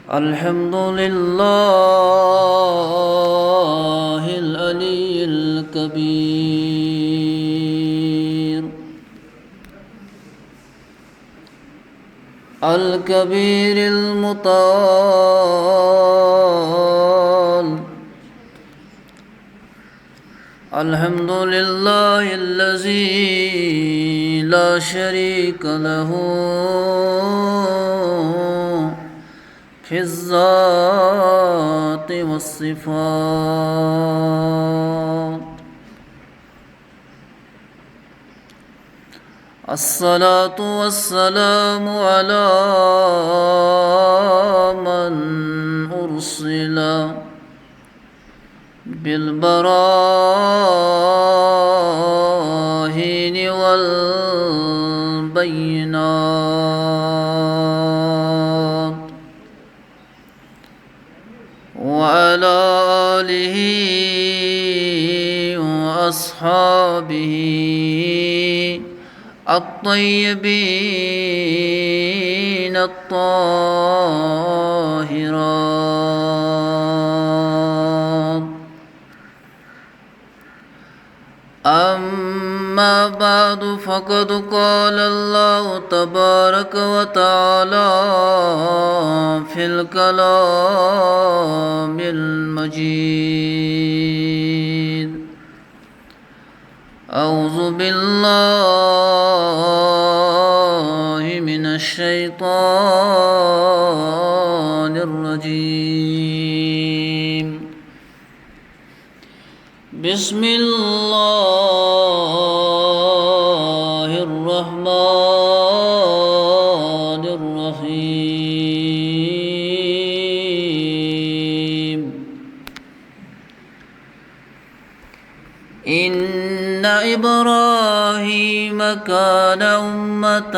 الحمد لله العلي الكبير المطال. الحمد لله الذي لا شريك له في الذات والصفات. الصلاة والسلام على من أرسل بالبراهين والبينات، وعلى آله وأصحابه الطيبين الطاهرات. أما بعد، فقد قال الله تبارك وتعالى في الكلام المجيد: أعوذ بالله من الشيطان الرجيم. بسم الله الرحمن الرحيم. إن إبراهيم كان أمة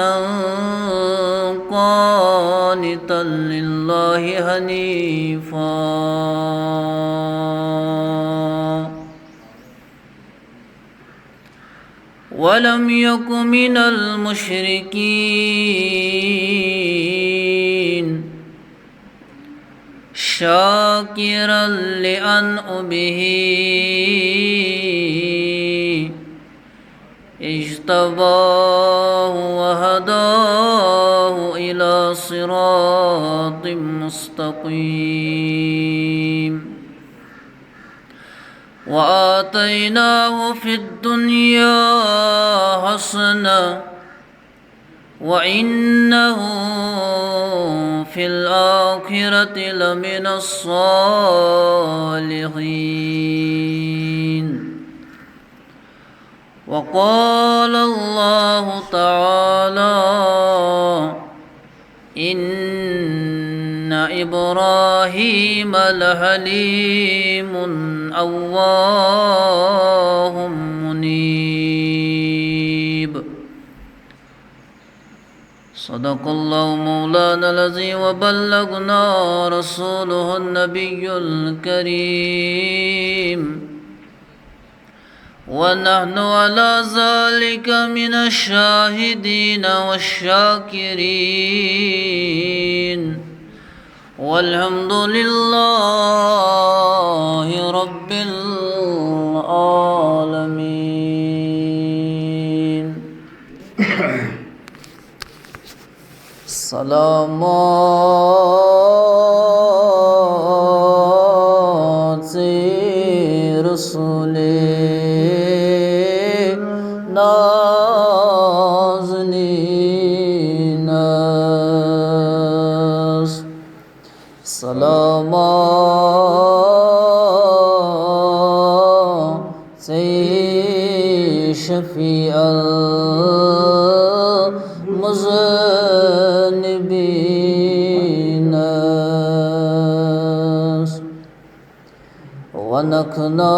قانتا لله حنيفا ولم يك من المشركين، شاكرا لأنعمه اجتباه وهداه إلى صراط مستقيم، وآتيناه في الدنيا حسنة وإنه في الآخرة لمن الصالحين. وقال الله تعالى: إن إبراهيم لحليم أواه منيب. صدق الله مولانا العظيم، وبلغنا رسوله النبي الكريم، ونحن على ذلك من الشاهدين والشاكرين، والحمد لله رب العالمين. سلامات رسول نازنین، سلامات شفیع المذنبین، ونکنا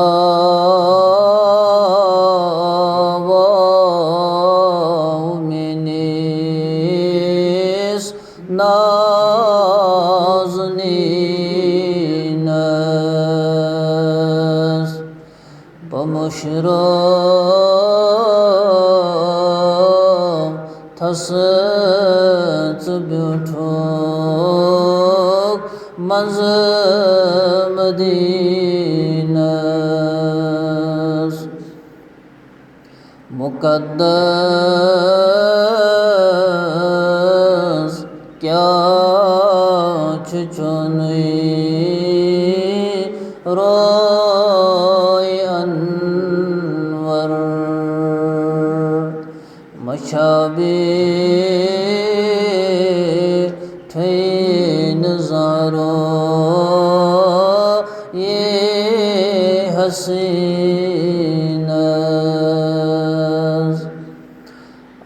نازنین، بمشرق تست بیوتو مدینہ مقدس کیا چنئی روی انور مشابه تھئی نظارو یہ حسین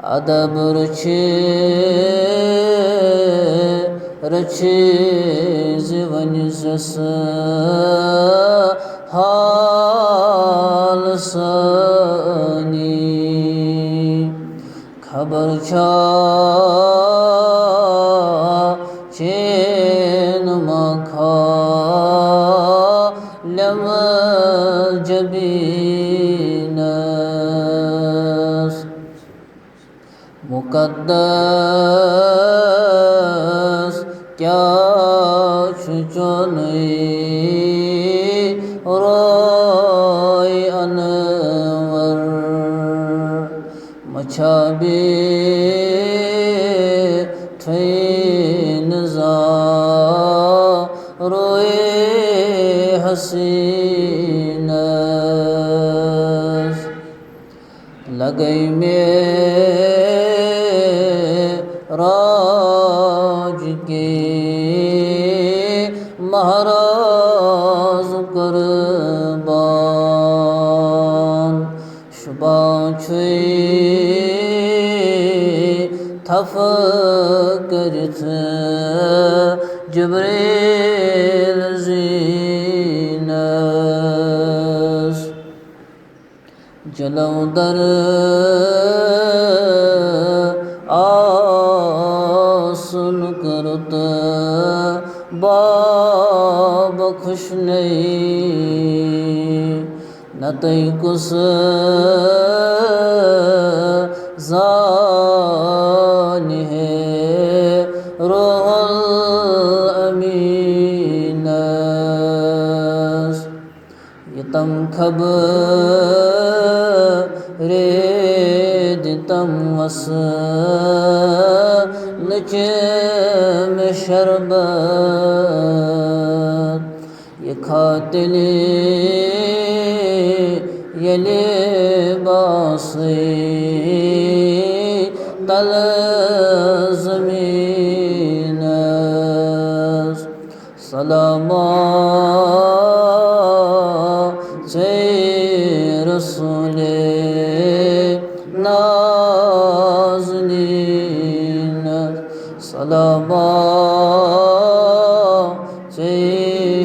ادب رچے زونزس حال سانی خبر چھا چین مکھا لم جبینس مقدس کیا چنئی روی انور مچھابے تھئی نظاروی حسین لگئی راج کے مہراز قربان شبہ چھوئی تھف کرت جبریل زینس جلو در آسن کرت باب خوش نہیں نتی کس زان ہے روح الامین یتم خبر دتم وس لچم شربت یہ خاتلی یہ لباسی تل زمین سلامات رسول نازنین سلامات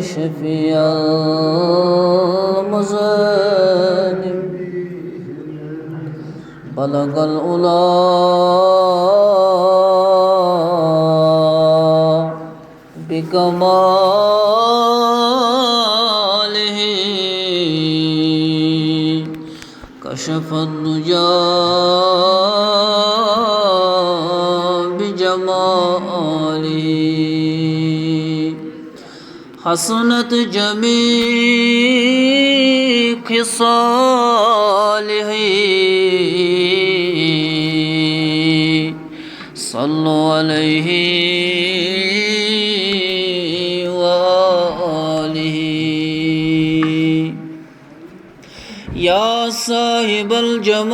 شفیع المذنب بلغ العلا بکمالہ کشف الدجى بجمالہ حسنت جمیع خصالہ صلو علیہ وآلہ یا صاحب الجمال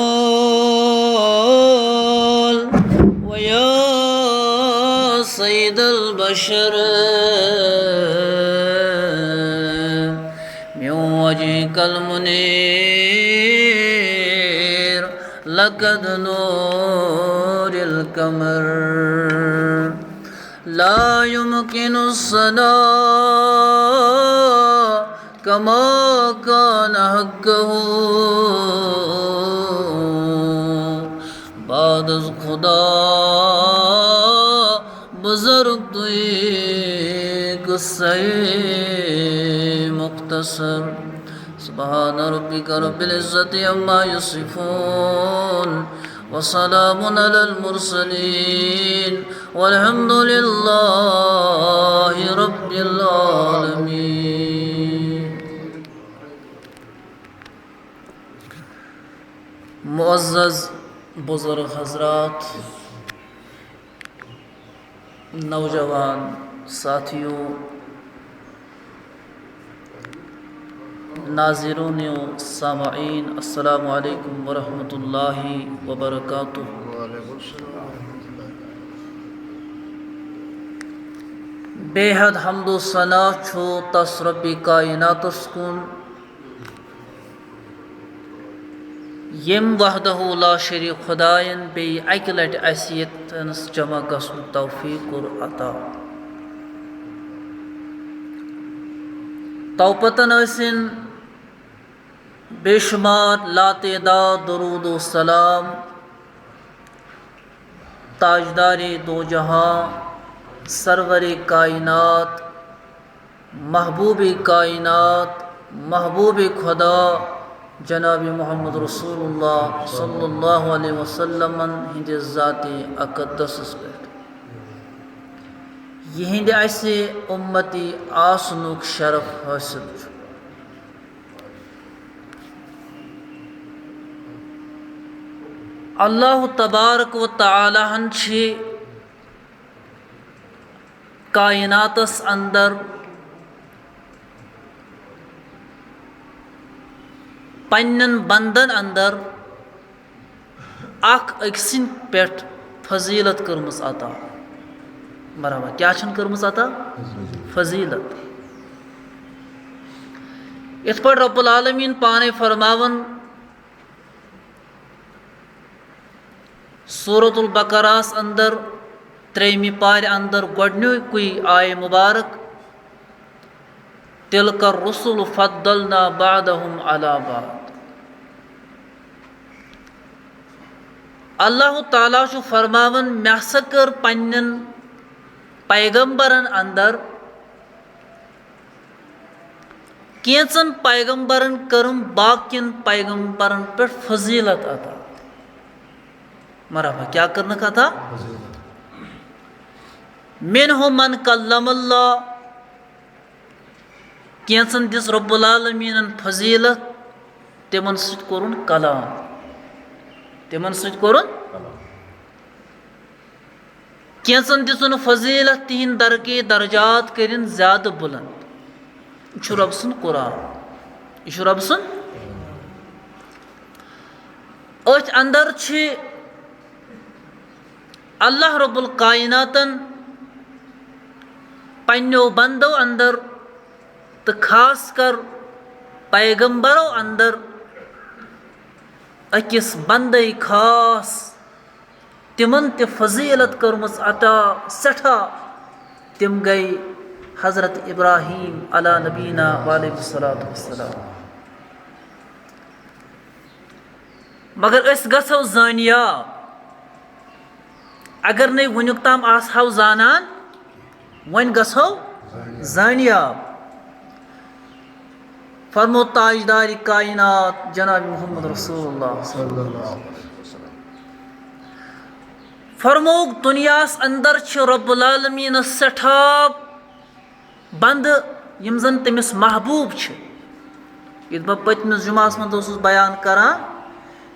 ویا سید البشر من وجهك المنير لقد نور القمر لا يمكن الصلاة كما كان حقه بعد از خدا بزرگ تو ایک قصے مختصر سبحان ربك رب العزة عما يصفون وسلام على المرسلين والحمد لله رب بزرگ حضرات، نوجوان ساتھیوں، ناظرین و سامعین، السلام علیکم ورحمۃ اللہ وبرکاتہ۔ بے حد حمد و ثنا چھو تس رب کائناتس کن یم وحدہ لا شریک خدائن بی اکہ لٹ اسہ یتنس جمع گژھن توفیق کور عطا۔ توپتن ٲسِن بے شمار لاتعداد درود و سلام تاجدار دو جہاں، سرور کائنات، محبوب کائنات، محبوب خدا جناب محمد رسول اللہ صلی اللہ علیہ وسلم ہندس ذات اقدسس پہ یہند اسہ امتی آسنک شرف حاصل چھُ۔ اللہ تبارک و تعالیٰ ہن چھ کائناتس اندر پنن بندن اندر اخ أکسن پٮ۪ٹھ فضیلت کٔرمٕژ عطا۔ برابر کیا چھن کٔرمٕژ عطا؟ فضیلت۔ یِتھ پٲٹھۍ رب العالمین پانے فرماون سورۃ البقرہس اندر 3 پارِ اندر گۄڈنیُکُے آیہِ مبارک، تِلکَ الرُّسُلُ فضلنا بعدهم علی بعد۔ اللہ تعالیٰ چھُ فرماون مےٚ ہسا کٔر پننٮ۪ن پیغمبرن اندر، کینژن پیغمبرن کٔرٕم باقین پیغمبرن پٮ۪ٹھ فضیلت عطا۔ مرحبا کیا کرنک عطا؟ منہم من کلم اللہ، کینژن دِژ رب العالمینن فضیلت، تمن سۭتۍ کوٚرُن کلام، تمن سۭتۍ کوٚرُن کینژن دِژُن فضیلت، تہنٛدۍ درکے درجات کٔرِن زیادٕ بلند۔ یہ چھُ رب سُنٛد قرآن، یہ چھُ رب سُنٛد۔ أتھۍ اندر چھِ اللہ رب الکائناتن پننیو بندو اندر تو خاص کر پیغمبرو اندر اکس بندے خاص تمن تہ فضیلت کٔرمٕژ عطا سٹھا، تم گئی حضرت ابراہیم علی نبینا وعلیہ الصلوۃ والسلام۔ مگر أسۍ گژھو زٲنیاب، اگر نہٕ وُنیُک تام آسہو زانان وۄنۍ گژھو زٲنیاب۔ فرمو تاجدار کائنات جناب محمد رسول اللہ صلی اللہ علیہ وسلم فرموک دنیاس اندر چھ رب العالمین سٹھا بند یم زن تمس محبوب چھ۔ یہ بہ پتمس جمعہ من اوسُس بیان کران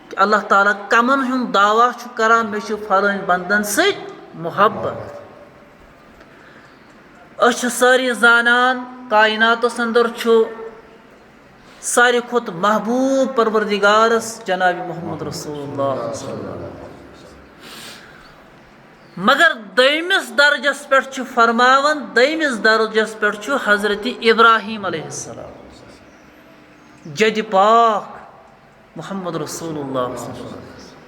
کہ اللہ تعالیٰ کمن ہند دعویٰ چھُ کران مے چھُ فلٲنۍ بندن سۭتۍ محبت۔ أسۍ چھِ سٲری زانان کائناتس اندر چھُ ساروی کھۄتہٕ محبوب پروردگارس جناب محمد رسول اللہ صلی اللہ علیہ وسلم۔ مگر دویمس درجس پٮ۪ٹھ چھُ فرماون، دویمس درجس پٮ۪ٹھ چھُ حضرت ابراہیم علیہ السلام، جد پاک محمد رسول اللہ صلی اللہ علیہ وسلم۔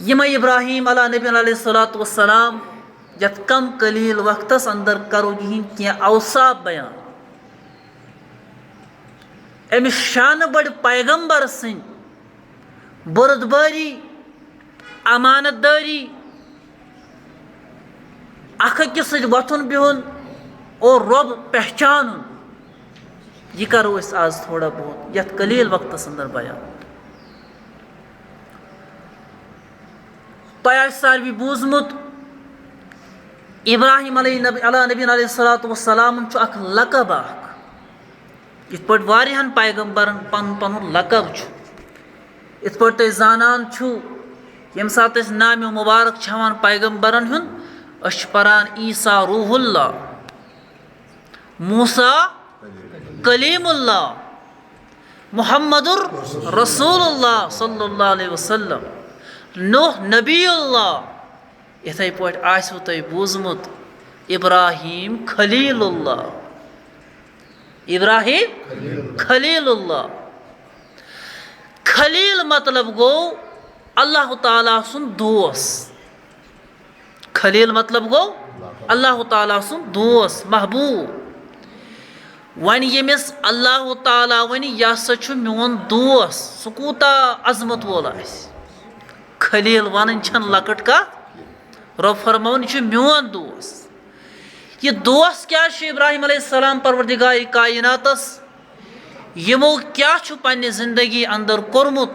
یمے ابراہیم علیہ نبی علیہ الصلوۃ والسلام یتھ کم قلیل وقتس اندر کرو یہند کینٛہہ اوصاف بیان۔ امس شانہ بڑ پیغمبر سٕنٛدۍ بردباری، امانت داری، اکھ أکِس سۭتۍ وۄتھُن بِہُن اور رۄب پہچانُن، یہ کرو أسۍ آز تھوڑا بہت یتھ قلیل وقتس اندر بیان۔ تۄہہِ آسہِ ساروی بوٗزمُت ابراہیم علیہ نبی علیہ الصلوۃ والسلام چھُ اکھ لقب اکھ، یِتھ پٲٹھۍ واریاہن پیغمبرن پنُن پنُن لقب چھُ۔ ات پٲٹھۍ تُہۍ زانان چھُو ییٚمہِ ساتہٕ أسۍ نامہِ مُبارک چھِ ہٮ۪وان پیغمبرن ہُنٛد أسۍ چھِ پران عیٖسیٰ روح اللہ، موسیٰ کلیٖم اللہ، محمد رسول اللہ صلی اللہ علیہ وسلم، نوح نبی اللہ. یِتھَے پٲٹھۍ آسِوٕ تۄہہِ بوٗزمُت ابراہیٖم خلیٖل اللہ، ابراہیٖم خلیٖل اللہ. خلیٖل مطلب گوٚو اللہ تعالیٰ سُنٛد دوس. خلیٖل مطلب گوٚو اللہ تعالیٰ سُنٛد دوس، محبوٗب. وۄنۍ ییٚمِس اللہ تعالیٰ وَنہِ یہِ ہسا چھُ میون دوس، سُہ کوٗتاہ عظمت وول آسہِ. خلیٖل وَنٕنۍ چھَنہٕ لۄکٕٹ کَتھ، رۄب فرماوُن یہِ چھُ میون دوس. یہِ دوس کیٛاہ چھُ ابراہیٖم علیہ السلام پروردِگارِ کایناتس یِمو کیٛاہ چھُ پننہِ زندگی اندر کوٚرمُت،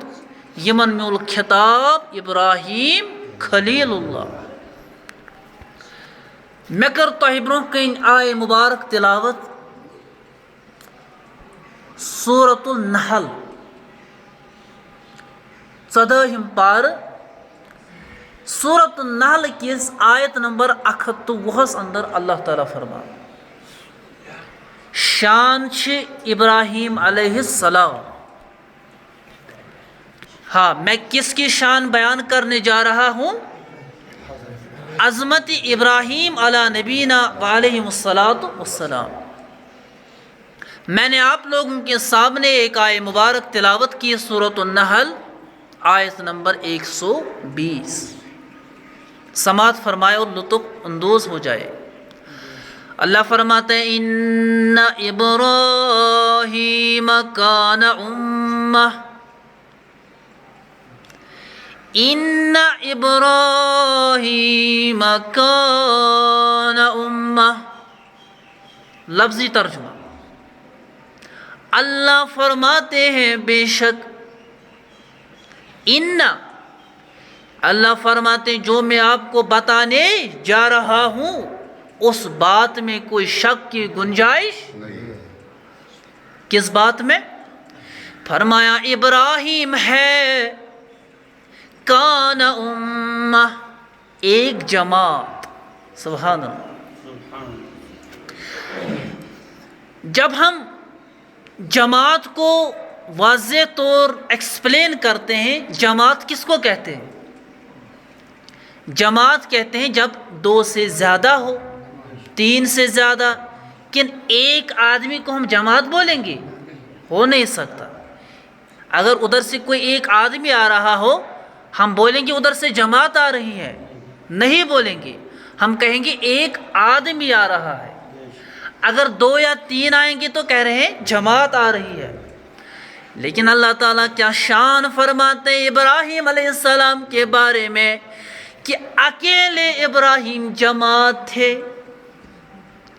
یِمن میوٗل خطاب ابراہیٖم خلیٖل اللہ. مےٚ کٔر تۄہہِ برونٛہہ کَنۍ آیے مُبارک تِلاوت سورۃ النحل 14ہِم پارٕ. سورۃ النحل کِس آیت نمبر 120 اندر اللہ تعالیٰ فرماو شان چھِ ابراہیم علیہ السلام. ہاں، میں کس کی شان بیان کرنے جا رہا ہوں؟ عظمت ابراہیم علی نبینا علیہ الصلاۃ والسلام. میں نے آپ لوگوں کے سامنے ایک آیے مبارک تلاوت کی، سورۃ النحل آیت نمبر 120. سماعت فرمائے اور لطف اندوز ہو جائے. اللہ فرماتے ہیں ان ابراہیم کان امہ، ان ابراہیم کان امہ. لفظی ترجمہ، اللہ فرماتے ہیں بے شک، ان اللہ فرماتے ہیں جو میں آپ کو بتانے جا رہا ہوں اس بات میں کوئی شک کی گنجائش نہیں. کس بات میں؟ فرمایا ابراہیم ہے کان امہ، ایک جماعت. سبحان اللہ. جب ہم جماعت کو واضح طور ایکسپلین کرتے ہیں، جماعت کس کو کہتے ہیں؟ جماعت کہتے ہیں جب 2 سے زیادہ ہو، 3 سے زیادہ. کن ایک آدمی کو ہم جماعت بولیں گے؟ ہو نہیں سکتا. اگر ادھر سے کوئی ایک آدمی آ رہا ہو، ہم بولیں گے ادھر سے جماعت آ رہی ہے؟ نہیں بولیں گے، ہم کہیں گے ایک آدمی آ رہا ہے. اگر 2 یا 3 آئیں گے تو کہہ رہے ہیں جماعت آ رہی ہے. لیکن اللہ تعالیٰ کیا شان فرماتے ہیں ابراہیم علیہ السلام کے بارے میں کہ اکیلے ابراہیم جماعت تھے.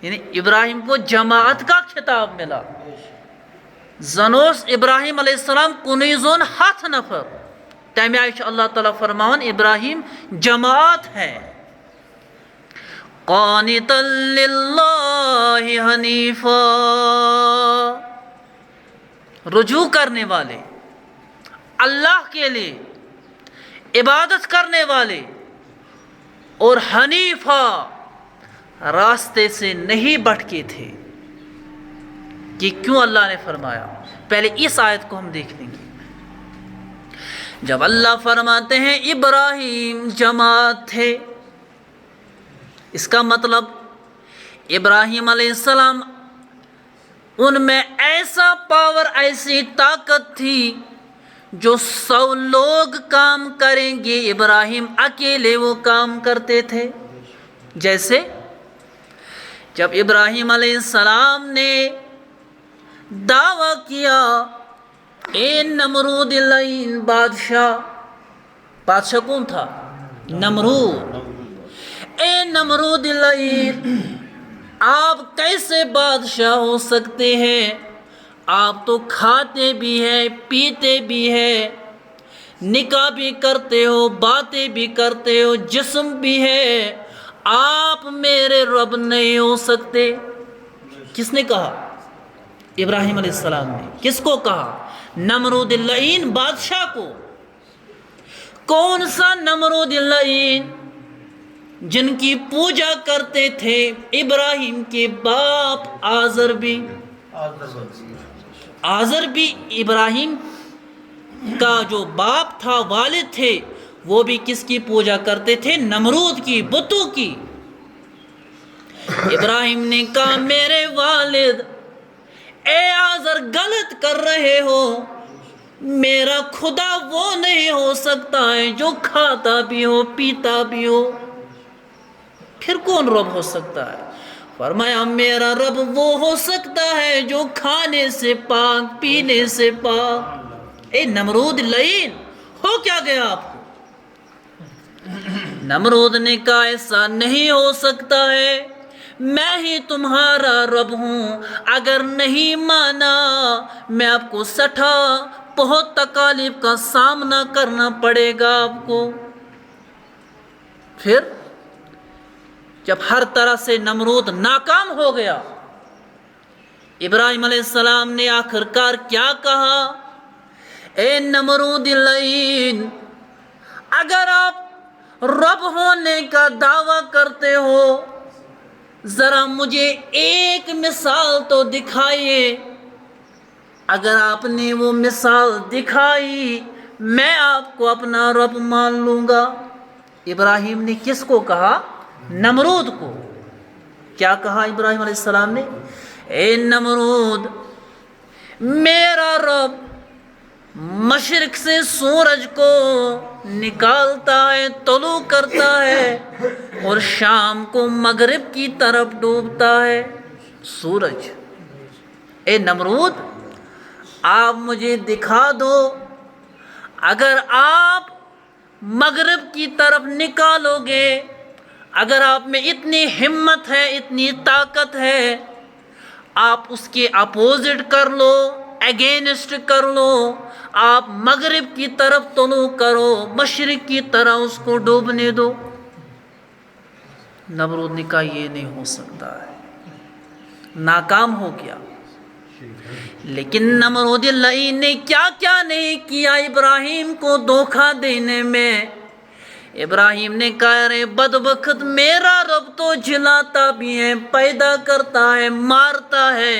یعنی ابراہیم کو جماعت کا خطاب ملا. زنوس ابراہیم علیہ السلام کنُے زوٚن 7 نفر. تمہِ آیہِ چھُ اللہ تعالیٰ فرماوان ابراہیم جماعت ہے. قانتا للہ حنیفا، رجوع کرنے والے، اللہ کے لیے عبادت کرنے والے، اور حنیفا، راستے سے نہیں بھٹکے تھے. کہ کیوں اللہ نے فرمایا؟ پہلے اس آیت کو ہم دیکھ لیں گے. جب اللہ فرماتے ہیں ابراہیم جماعت تھے، اس کا مطلب ابراہیم علیہ السلام ان میں ایسا پاور، ایسی طاقت تھی جو 100 لوگ کام کریں گے، ابراہیم اکیلے وہ کام کرتے تھے. جیسے جب ابراہیم علیہ السلام نے دعویٰ کیا اے نمرود اللعین بادشاہ کون تھا؟ نمرود. اے نمرود اللعین، آپ کیسے بادشاہ ہو سکتے ہیں؟ آپ تو کھاتے بھی ہیں، پیتے بھی ہیں، نکاح بھی کرتے ہو، باتیں بھی کرتے ہو، جسم بھی ہے، آپ میرے رب نہیں ہو سکتے. کس نے کہا؟ ابراہیم علیہ السلام نے. کس کو کہا؟ نمرود اللعین بادشاہ کو. کون سا نمرود لعین جن کی پوجا کرتے تھے ابراہیم کے باپ آزر بھی ابراہیم کا جو باپ تھا، والد تھے، وہ بھی کس کی پوجا کرتے تھے؟ نمرود کی، بتوں کی۔ ابراہیم نے کہا میرے والد اے آزر غلط کر رہے ہو، میرا خدا وہ نہیں ہو سکتا ہے جو کھاتا بھی ہو پیتا بھی ہو، پھر کون رب ہو سکتا ہے؟ فرمایا میرا رب وہ ہو سکتا ہے جو کھانے سے پاک، پینے سے پاک۔ اے نمرود لعین، ہو کیا گیا آپ کو؟ نمرود نے کہا ایسا نہیں ہو سکتا ہے، میں ہی تمہارا رب ہوں، اگر نہیں مانا میں آپ کو 60 بہت تکالیف کا سامنا کرنا پڑے گا آپ کو۔ پھر جب ہر طرح سے نمرود ناکام ہو گیا، ابراہیم علیہ السلام نے آخر کار کیا کہا؟ اے نمرود لعین، اگر آپ رب ہونے کا دعویٰ کرتے ہو، ذرا مجھے ایک مثال تو دکھائیے۔ اگر آپ نے وہ مثال دکھائی میں آپ کو اپنا رب مان لوں گا۔ ابراہیم نے کس کو کہا؟ نمرود کو۔ کیا کہا ابراہیم علیہ السلام نے؟ اے نمرود، میرا رب مشرق سے سورج کو نکالتا ہے، طلوع کرتا ہے، اور شام کو مغرب کی طرف ڈوبتا ہے سورج۔ اے نمرود، آپ مجھے دکھا دو، اگر آپ مغرب کی طرف نکالو گے، اگر آپ میں اتنی ہمت ہے، اتنی طاقت ہے، آپ اس کے اپوزٹ کر لو، اگینسٹ کر لو، آپ مغرب کی طرف طلوع کرو، مشرق کی طرح اس کو ڈوبنے دو۔ نمرود نے کہا یہ نہیں ہو سکتا ہے، ناکام ہو گیا۔ لیکن نمرود لعین نے کیا کیا نہیں کیا ابراہیم کو دھوکہ دینے میں۔ ابراہیم نے کہا رے بدبخت، میرا رب تو جلاتا بھی ہے، پیدا کرتا ہے، مارتا ہے۔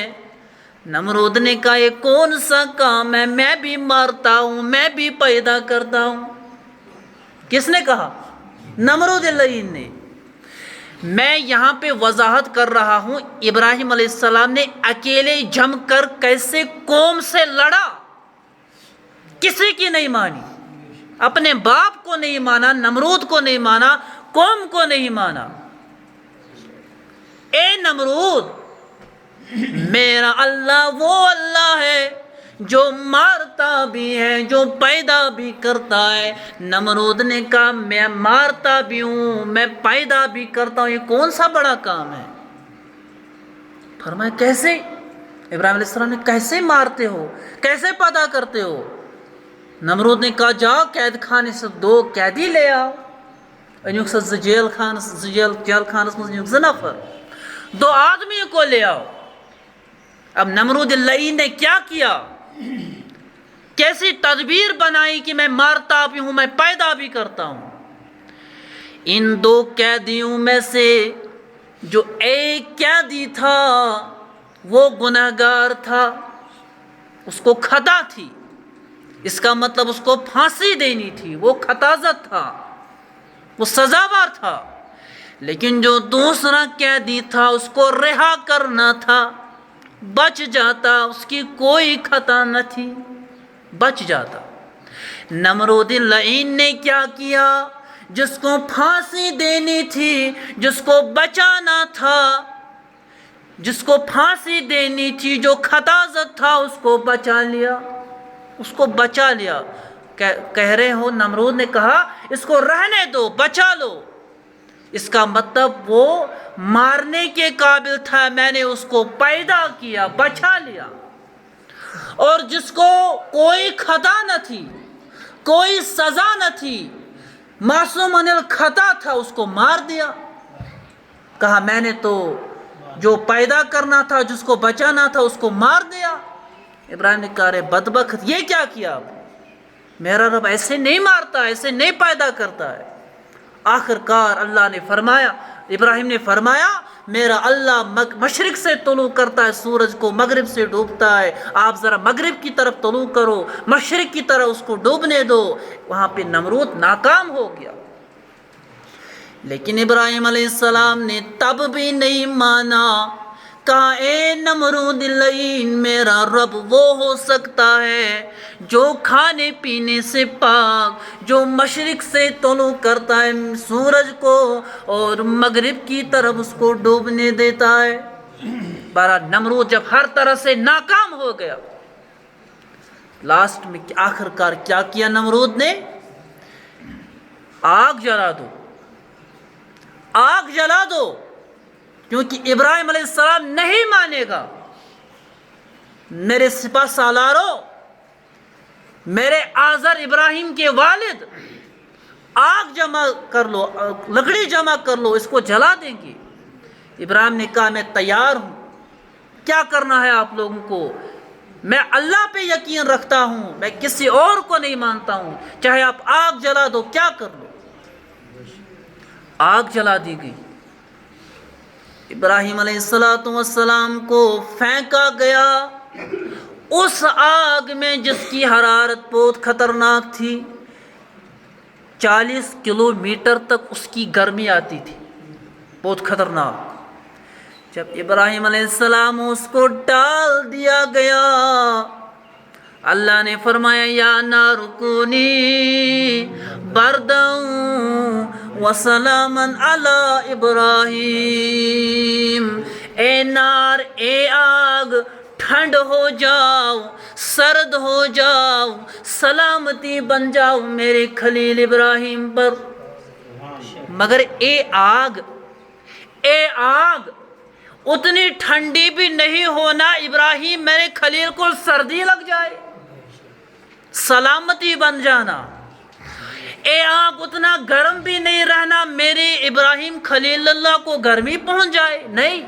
نمرود نے کہا یہ کون سا کام ہے؟ میں بھی مارتا ہوں، میں بھی پیدا کرتا ہوں۔ کس نے کہا؟ نمرود لعین نے۔ میں یہاں پہ وضاحت کر رہا ہوں ابراہیم علیہ السلام نے اکیلے جم کر کیسے قوم سے لڑا، کسی کی نہیں مانی، اپنے باپ کو نہیں مانا، نمرود کو نہیں مانا، قوم کو نہیں مانا۔ اے نمرود، میرا اللہ وہ اللہ ہے جو مارتا بھی ہے، جو پیدا بھی کرتا ہے۔ نمرود نے کہا میں مارتا بھی ہوں، میں پیدا بھی کرتا ہوں، یہ کون سا بڑا کام ہے؟ فرمایا کیسے؟ ابراہیم علیہ السلام نے کیسے مارتے ہو، کیسے پیدا کرتے ہو؟ نمرود نے کہا جاؤ قید خانے سے 2 قیدی لے آؤ، انیوک سے جیل خانس میں 2 نفر، 2 آدمی کو لے آؤ۔ اب نمرود لعین نے کیا کیا؟ کیسی تدبیر بنائی کہ میں مارتا بھی ہوں، میں پیدا بھی کرتا ہوں۔ ان 2 قیدیوں میں سے جو ایک قیدی تھا وہ گنہگار تھا، اس کو خطا تھی، اس کا مطلب اس کو پھانسی دینی تھی، وہ خطازت تھا، وہ سزاوار تھا۔ لیکن جو دوسرا قیدی تھا اس کو رہا کرنا تھا، بچ جاتا، اس کی کوئی خطا نہ تھی، بچ جاتا۔ نمرود لعین نے کیا کیا؟ جس کو پھانسی دینی تھی، جس کو بچانا تھا، جس کو پھانسی دینی تھی، جو خطازت تھا، اس کو بچا لیا، اس کو بچا لیا۔ کہہ رہے ہو نمرود نے کہا اس کو رہنے دو، بچا لو، اس کا مطلب وہ مارنے کے قابل تھا، میں نے اس کو پیدا کیا، بچا لیا۔ اور جس کو کوئی خطا نہ تھی، کوئی سزا نہ تھی، معصوم عن الخطا تھا، اس کو مار دیا۔ کہا میں نے تو جو پیدا کرنا تھا، جس کو بچانا تھا، اس کو مار دیا۔ ابراہیم نے کہا رے بدبخت، یہ کیا کیا آپ؟ میرا رب ایسے نہیں مارتا، ایسے نہیں پیدا کرتا ہے۔ آخر کار اللہ نے فرمایا، ابراہیم نے فرمایا میرا اللہ مشرق سے طلوع کرتا ہے سورج کو، مغرب سے ڈوبتا ہے، آپ ذرا مغرب کی طرف طلوع کرو، مشرق کی طرف اس کو ڈوبنے دو۔ وہاں پہ نمرود ناکام ہو گیا، لیکن ابراہیم علیہ السلام نے تب بھی نہیں مانا۔ کہا اے نمرود لعین، میرا رب وہ ہو سکتا ہے جو کھانے پینے سے پاک، جو مشرق سے طلوع کرتا ہے سورج کو اور مغرب کی طرف اس کو ڈوبنے دیتا ہے۔ بہرحال نمرود جب ہر طرح سے ناکام ہو گیا، لاسٹ میں آخر کار کیا کیا نمرود نے؟ آگ جلا دو، آگ جلا دو، کیونکہ ابراہیم علیہ السلام نہیں مانے گا۔ میرے سپہ سالاروں، میرے آزر ابراہیم کے والد، آگ جمع کر لو، لکڑی جمع کر لو، اس کو جلا دیں گے۔ ابراہیم نے کہا میں تیار ہوں، کیا کرنا ہے آپ لوگوں کو؟ میں اللہ پہ یقین رکھتا ہوں، میں کسی اور کو نہیں مانتا ہوں، چاہے آپ آگ جلا دو، کیا کر لو۔ آگ جلا دی گئی، ابراہیم علیہ السلام کو پھینکا گیا اس آگ میں جس کی حرارت بہت خطرناک تھی، 40 کلومیٹر تک اس کی گرمی آتی تھی، بہت خطرناک۔ جب ابراہیم علیہ السلام اس کو ڈال دیا گیا، اللہ نے فرمایا یا نار کونی برداً وسلاما علی ابراہیم، اے نار، اے آگ، ٹھنڈ ہو جاؤ، سرد ہو جاؤ، سلامتی بن جاؤ میرے خلیل ابراہیم پر۔ مگر اے آگ، اے آگ، اتنی ٹھنڈی بھی نہیں ہونا ابراہیم میرے خلیل کو سردی لگ جائے، سلامتی بن جانا۔ اے آگ، اتنا گرم بھی نہیں رہنا میرے ابراہیم خلیل اللہ کو گرمی پہنچ جائے، نہیں،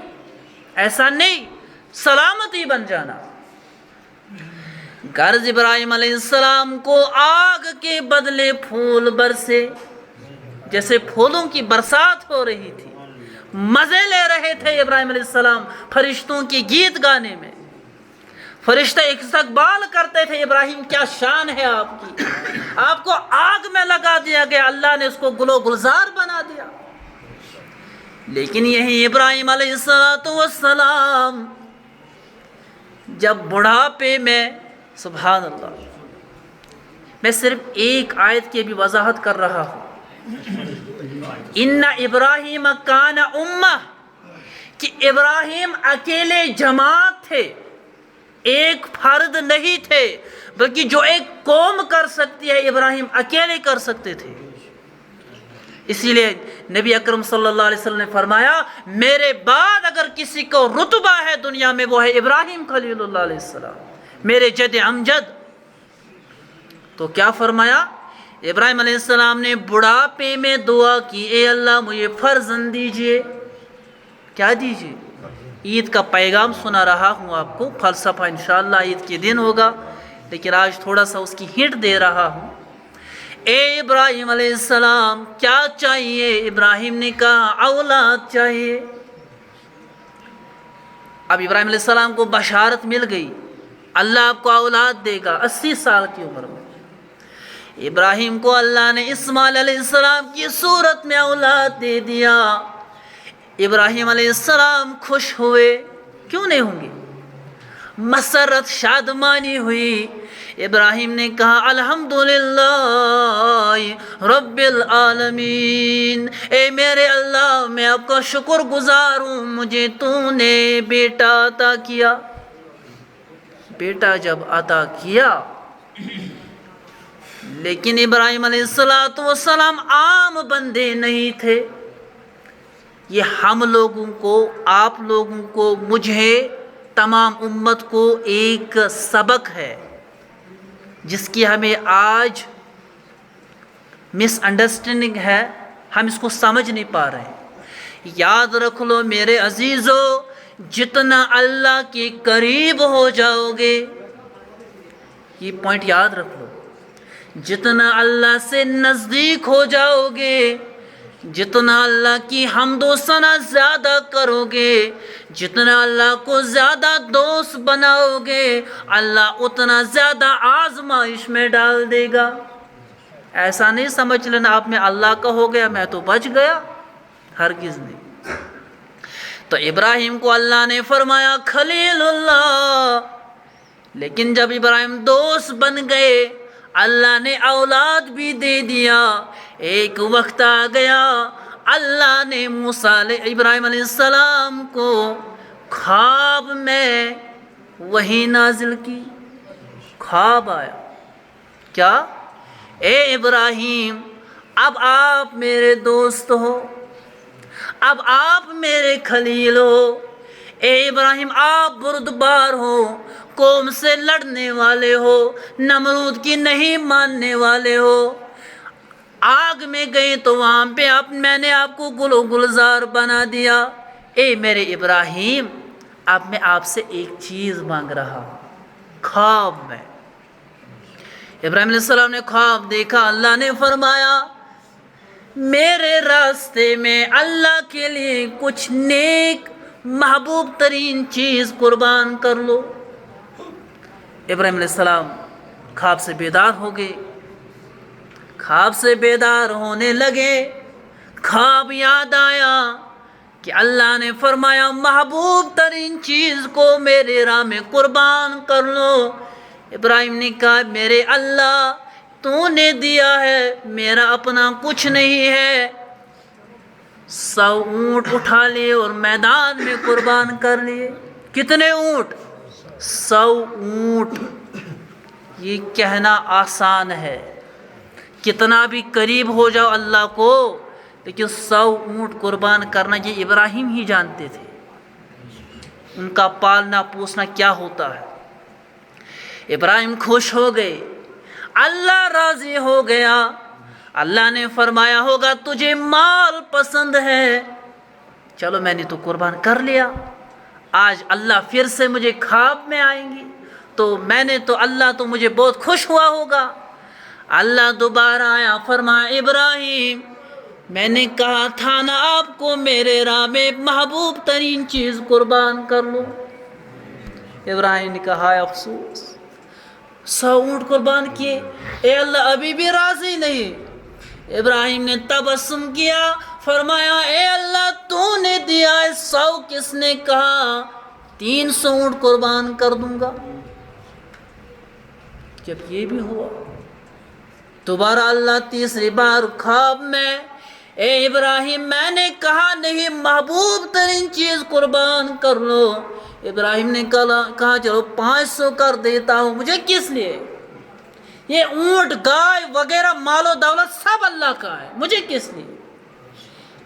ایسا نہیں، سلامتی بن جانا۔ غرض ابراہیم علیہ السلام کو آگ کے بدلے پھول برسے، جیسے پھولوں کی برسات ہو رہی تھی، مزے لے رہے تھے ابراہیم علیہ السلام فرشتوں کی گیت گانے میں۔ فرشتے استقبال کرتے تھے، ابراہیم کیا شان ہے آپ کی، آپ کو آگ میں لگا دیا گیا، اللہ نے اس کو گل و گلزار بنا دیا۔ لیکن یہی ابراہیم علیہ السلام جب بڑھاپے میں، سبحان اللہ، میں صرف ایک آیت کی بھی وضاحت کر رہا ہوں، ان ابراہیم کان امہ، کہ ابراہیم اکیلے جماعت تھے، ایک فرد نہیں تھے، بلکہ جو ایک قوم کر سکتی ہے ابراہیم اکیلے کر سکتے تھے۔ اسی لیے نبی اکرم صلی اللہ علیہ وسلم نے فرمایا میرے بعد اگر کسی کو رتبہ ہے دنیا میں وہ ہے ابراہیم خلیل اللہ علیہ السلام، میرے جد امجد۔ تو کیا فرمایا؟ ابراہیم علیہ السلام نے بڑھاپے میں دعا کی، اے اللہ مجھے فرزند دیجئے۔ کیا دیجئے؟ عید کا پیغام سنا رہا ہوں آپ کو، فلسفہ انشاءاللہ عید کے دن ہوگا، لیکن آج تھوڑا سا اس کی ہنٹ دے رہا ہوں۔ اے ابراہیم علیہ السلام کیا چاہیے؟ ابراہیم نے کہا اولاد چاہیے۔ اب ابراہیم علیہ السلام کو بشارت مل گئی، اللہ آپ کو اولاد دے گا 80 سال کی عمر میں۔ ابراہیم کو اللہ نے اسماعیل علیہ السلام کی صورت میں اولاد دے دیا۔ ابراہیم علیہ السلام خوش ہوئے، کیوں نہیں ہوں گے؟ مسرت، شادمانی ہوئی۔ ابراہیم نے کہا الحمدللہ رب العالمین، اے میرے اللہ میں آپ کا شکر گزار ہوں، مجھے تو نے بیٹا عطا کیا۔ بیٹا جب عطا کیا، لیکن ابراہیم علیہ السلام عام بندے نہیں تھے۔ یہ ہم لوگوں کو، آپ لوگوں کو، مجھے، تمام امت کو ایک سبق ہے جس کی ہمیں آج مس انڈرسٹینڈنگ ہے، ہم اس کو سمجھ نہیں پا رہے ہیں۔ یاد رکھ لو میرے عزیزو، جتنا اللہ کے قریب ہو جاؤ گے، یہ پوائنٹ یاد رکھ لو، جتنا اللہ سے نزدیک ہو جاؤ گے، جتنا اللہ کی حمد و ثنا زیادہ کرو گے، جتنا اللہ کو زیادہ دوست بناؤ گے، اللہ اتنا زیادہ آزمائش میں ڈال دے گا۔ ایسا نہیں سمجھ لینا آپ میں اللہ کا ہو گیا میں تو بچ گیا، ہرگز نہیں۔ تو ابراہیم کو اللہ نے فرمایا خلیل اللہ، لیکن جب ابراہیم دوست بن گئے اللہ نے اولاد بھی دے دیا۔ ایک وقت آ گیا اللہ نے ابراہیم علیہ السلام کو خواب میں وحی نازل کی۔ خواب آیا کیا؟ اے ابراہیم اب آپ میرے دوست ہو، اب آپ میرے خلیل ہو۔ اے ابراہیم آپ بردبار ہو، قوم سے لڑنے والے ہو، نمرود کی نہیں ماننے والے ہو۔ آگ میں گئے تو وہاں پہ میں نے آپ کو گل و گلزار بنا دیا۔ اے میرے ابراہیم اب میں آپ سے ایک چیز مانگ رہا ہوں۔ خواب میں ابراہیم علیہ السلام نے خواب دیکھا، اللہ نے فرمایا میرے راستے میں اللہ کے لیے کچھ نیک محبوب ترین چیز قربان کر لو۔ ابراہیم علیہ السلام خواب سے بیدار ہو گئے، خواب سے بیدار ہونے لگے، خواب یاد آیا کہ اللہ نے فرمایا محبوب ترین چیز کو میرے راہ میں قربان کر لو۔ ابراہیم نے کہا میرے اللہ تو نے دیا ہے، میرا اپنا کچھ نہیں ہے۔ 100 اونٹ اٹھا لیے اور میدان میں قربان کر لیے۔ کتنے اونٹ؟ 100 اونٹ۔ یہ کہنا آسان ہے، کتنا بھی قریب ہو جاؤ اللہ کو، لیکن 100 اونٹ قربان کرنا یہ ابراہیم ہی جانتے تھے، ان کا پالنا پوسنا کیا ہوتا ہے۔ ابراہیم خوش ہو گئے، اللہ راضی ہو گیا۔ اللہ نے فرمایا ہوگا تجھے مال پسند ہے، چلو میں نے تو قربان کر لیا، آج اللہ پھر سے مجھے خواب میں آئیں گی تو میں نے تو اللہ تو مجھے بہت خوش ہوا ہوگا۔ اللہ دوبارہ آیا، فرمایا ابراہیم میں نے کہا تھا نا آپ کو میرے راہ میں محبوب ترین چیز قربان کر لو۔ ابراہیم نے کہا افسوس 100 اونٹ قربان کیے، اے اللہ ابھی بھی راضی نہیں۔ ابراہیم نے تبسم کیا، فرمایا اے اللہ تو نے دیا ہے، 100 کس نے کہا؟ 300 اونٹ قربان کر دوں گا۔ جب یہ بھی ہوا دوبارہ اللہ تیسری بار خواب میں، اے ابراہیم میں نے کہا نہیں محبوب ترین چیز قربان کر لو۔ ابراہیم نے کہا چلو 500 کر دیتا ہوں، مجھے کس لیے؟ یہ اونٹ گائے وغیرہ مال و دولت سب اللہ کا ہے، مجھے کس لیے؟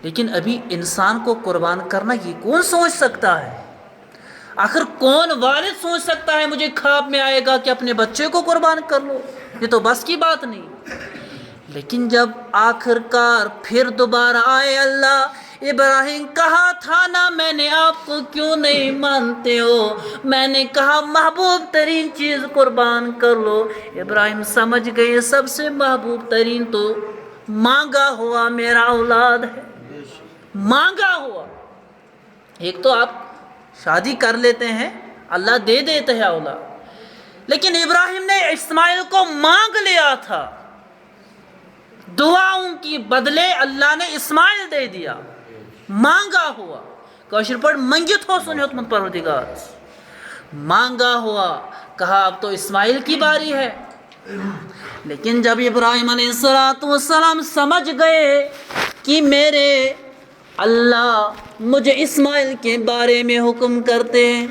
لیکن ابھی انسان کو قربان کرنا یہ کون سوچ سکتا ہے؟ آخر کون والد سوچ سکتا ہے مجھے خواب میں آئے گا کہ اپنے بچے کو قربان کر لو؟ یہ تو بس کی بات نہیں۔ لیکن جب آخر کار پھر دوبارہ آئے اللہ، ابراہیم کہا تھا نا میں نے آپ کو کیوں نہیں مانتے ہو، میں نے کہا محبوب ترین چیز قربان کر لو۔ ابراہیم سمجھ گئے سب سے محبوب ترین تو مانگا ہوا میرا اولاد ہے، مانگا ہوا۔ ایک تو آپ شادی کر لیتے ہیں اللہ دے دیتے ہیں اولاد، لیکن ابراہیم نے اسماعیل کو مانگ لیا تھا، دعاؤں کی بدلے اللہ نے اسماعیل دے دیا، مانگا ہوا۔ کاشر پر منگت ہو سنیت من پروردگار، مانگا ہوا، کہا اب تو اسماعیل کی باری ہے۔ لیکن جب ابراہیم علیہ السلام سمجھ گئے کہ میرے اللہ مجھے اسماعیل کے بارے میں حکم کرتے ہیں،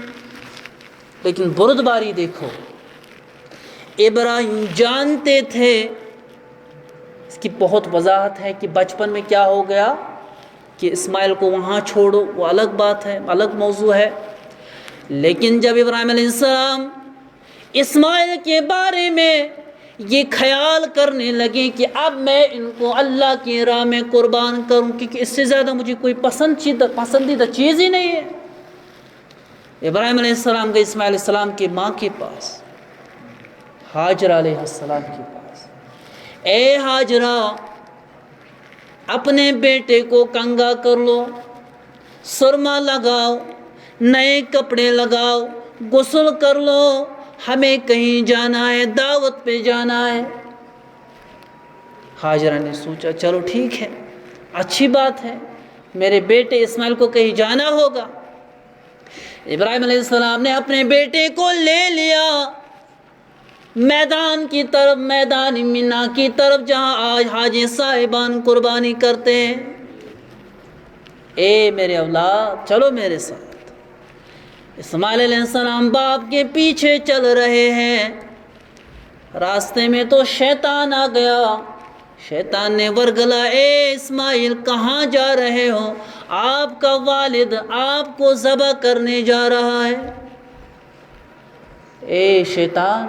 لیکن بردباری دیکھو، ابراہیم جانتے تھے، اس کی بہت وضاحت ہے کہ بچپن میں کیا ہو گیا کہ اسماعیل کو وہاں چھوڑو، وہ الگ بات ہے، الگ موضوع ہے۔ لیکن جب ابراہیم علیہ السلام اسماعیل کے بارے میں یہ خیال کرنے لگے کہ اب میں ان کو اللہ کی راہ میں قربان کروں، کیونکہ اس سے زیادہ مجھے کوئی پسندیدہ چیز ہی نہیں ہے، ابراہیم علیہ السلام گئے اسماعیل علیہ السلام کے ماں کے پاس، ہاجر علیہ السلام کے پاس۔ اے ہاجرہ اپنے بیٹے کو کنگا کر لو، سرما لگاؤ، نئے کپڑے لگاؤ، غسل کر لو، ہمیں کہیں جانا ہے، دعوت پہ جانا ہے۔ ہاجرہ نے سوچا چلو ٹھیک ہے، اچھی بات ہے، میرے بیٹے اسماعیل کو کہیں جانا ہوگا۔ ابراہیم علیہ السلام نے اپنے بیٹے کو لے لیا میدان کی طرف، میدان مینا کی طرف، جہاں آج حاجی صاحبان قربانی کرتے ہیں۔ اے میرے اولاد چلو میرے ساتھ۔ اسماعیل علیہ السلام باپ کے پیچھے چل رہے ہیں، راستے میں تو شیطان آ گیا۔ شیطان نے ورگلا، اے اسماعیل کہاں جا رہے ہو؟ آپ کا والد آپ کو ذبح کرنے جا رہا ہے۔ اے شیطان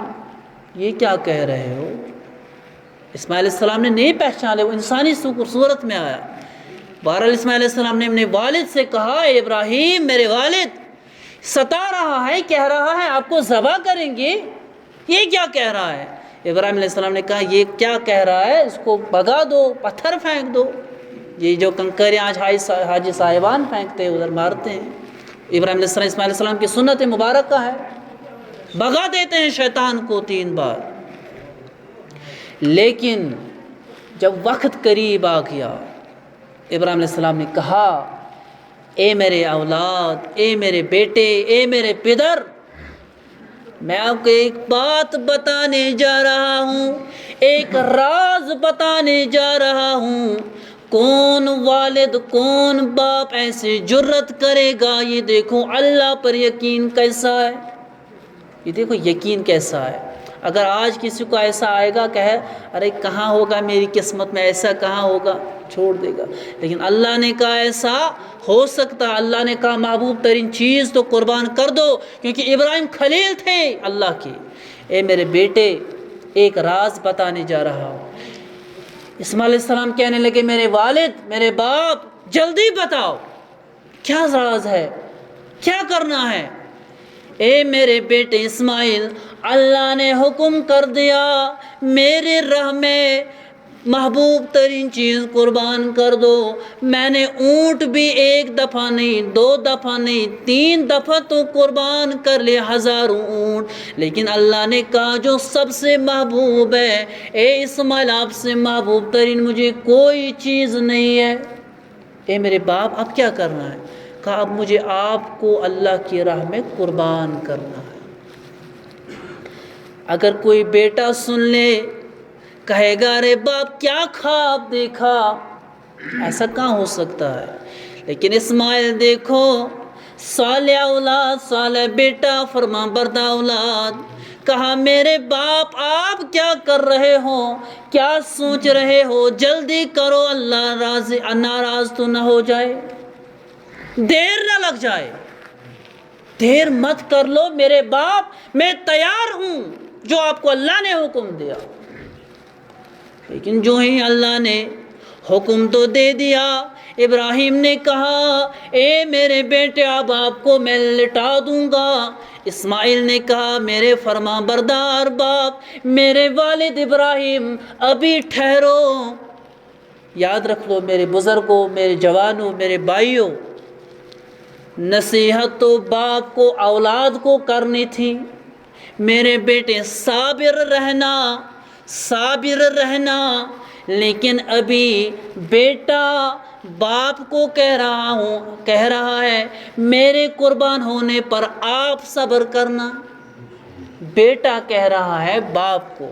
یہ کیا کہہ رہے ہو؟ اسماعیل علیہ السلام نے نہیں پہچانے، وہ انسانی صورت میں آیا۔ بہرحال اسماعیل علیہ السلام نے اپنے والد سے کہا، اے ابراہیم میرے والد ستا رہا ہے، کہہ رہا ہے آپ کو ذبح کریں گے، یہ کیا کہہ رہا ہے؟ ابراہیم علیہ السلام نے کہا یہ کیا کہہ رہا ہے، اس کو بھگا دو، پتھر پھینک دو، یہ جو کنکریاں آج حاجی صاحبان پھینکتے ہیں ادھر مارتے ہیں، ابراہیم علیہ السلام اسماعیل علیہ السلام کی سنت مبارکہ ہے، بھگا دیتے ہیں شیطان کو 3 بار۔ لیکن جب وقت قریب آ گیا، ابراہیم علیہ السلام نے کہا، اے میرے اولاد، اے میرے بیٹے، اے میرے پدر، میں آپ کو ایک بات بتانے جا رہا ہوں، ایک راز بتانے جا رہا ہوں۔ کون والد کون باپ ایسے جرت کرے گا؟ یہ دیکھو اللہ پر یقین کیسا ہے، یہ دیکھو یقین کیسا ہے۔ اگر آج کسی کو ایسا آئے گا کہ ارے کہاں ہوگا میری قسمت میں، ایسا کہاں ہوگا، چھوڑ دے گا۔ لیکن اللہ نے کہا ایسا ہو سکتا، اللہ نے کہا محبوب ترین چیز تو قربان کر دو، کیونکہ ابراہیم خلیل تھے اللہ کے۔ اے میرے بیٹے ایک راز بتانے جا رہا ہوں۔ اسماعیل علیہ السلام کہنے لگے، میرے والد میرے باپ جلدی بتاؤ کیا راز ہے، کیا کرنا ہے؟ اے میرے بیٹے اسماعیل، اللہ نے حکم کر دیا میرے راہ میں محبوب ترین چیز قربان کر دو۔ میں نے اونٹ بھی 1 دفعہ نہیں، 2 دفعہ نہیں، 3 دفعہ تو قربان کر لے، 1000 اونٹ، لیکن اللہ نے کہا جو سب سے محبوب ہے، اے اسماعیل آپ سے محبوب ترین مجھے کوئی چیز نہیں ہے۔ اے میرے باپ اب کیا کرنا ہے؟ کہا اب مجھے آپ کو اللہ کی راہ میں قربان کرنا ہے۔ اگر کوئی بیٹا سن لے کہے گا ارے باپ کیا خواب دیکھا، ایسا کہاں ہو سکتا ہے؟ لیکن اسماعیل دیکھو صالح اولاد، صالح بیٹا، فرما بردار اولاد، کہا میرے باپ آپ کیا کر رہے ہو، کیا سوچ رہے ہو، جلدی کرو اللہ ناراض تو نہ ہو جائے، دیر نہ لگ جائے، دیر مت کر لو میرے باپ، میں تیار ہوں جو آپ کو اللہ نے حکم دیا۔ لیکن جو ہی اللہ نے حکم تو دے دیا، ابراہیم نے کہا اے میرے بیٹے اب آپ کو میں لٹا دوں گا۔ اسماعیل نے کہا میرے فرما بردار باپ، میرے والد ابراہیم ابھی ٹھہرو۔ یاد رکھ لو میرے بزرگوں، میرے جوانوں، میرے بھائیوں، نصیحت تو باپ کو اولاد کو کرنی تھی۔ میرے بیٹے صابر رہنا، صابر رہنا، لیکن ابھی بیٹا باپ کو کہہ رہا ہے میرے قربان ہونے پر آپ صبر کرنا۔ بیٹا کہہ رہا ہے باپ کو۔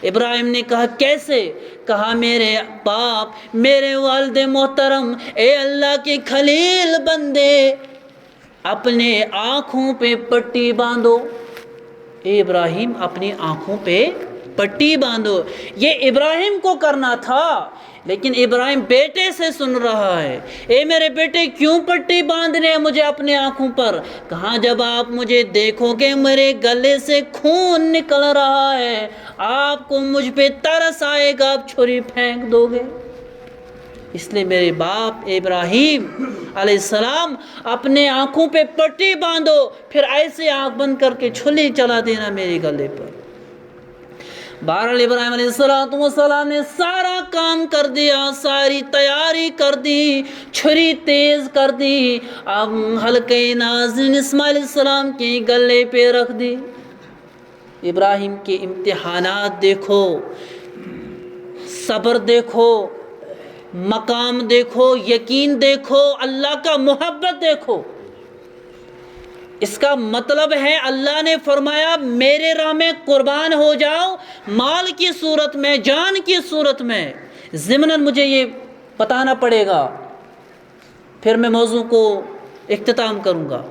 ابراہیم نے کہا کیسے؟ کہا میرے باپ، میرے والد محترم، اے اللہ کے خلیل بندے، اپنے آنکھوں پہ پٹی باندھو۔ اے ابراہیم اپنی آنکھوں پہ پٹی باندھو۔ یہ ابراہیم کو کرنا تھا، لیکن ابراہیم بیٹے سے سن رہا ہے، اے میرے بیٹے کیوں پٹی باندھنے ہیں مجھے اپنے آنکھوں پر؟ کہاں جب آپ مجھے دیکھو گے میرے گلے سے خون نکل رہا ہے، آپ کو مجھ پہ ترس آئے گا، آپ چھری پھینک دو گے۔ اس لیے میرے باپ ابراہیم علیہ السلام اپنے آنکھوں پہ پٹی باندھو، پھر ایسے آنکھ بند کر کے چھری چلا دینا میرے گلے پر۔ بہرحال ابراہیم علیہ السلام نے سارا کام کر دیا، ساری تیاری کر دی، چھری تیز کر دی، اب حلقہ ناظرین اسماعیل علیہ السلام کے گلے پہ رکھ دی۔ ابراہیم کے امتحانات دیکھو، صبر دیکھو، مقام دیکھو، یقین دیکھو، اللہ کا محبت دیکھو۔ اس کا مطلب ہے اللہ نے فرمایا میرے راہ میں قربان ہو جاؤ، مال کی صورت میں، جان کی صورت میں۔ ضمناً مجھے یہ بتانا پڑے گا، پھر میں موضوع کو اختتام کروں گا۔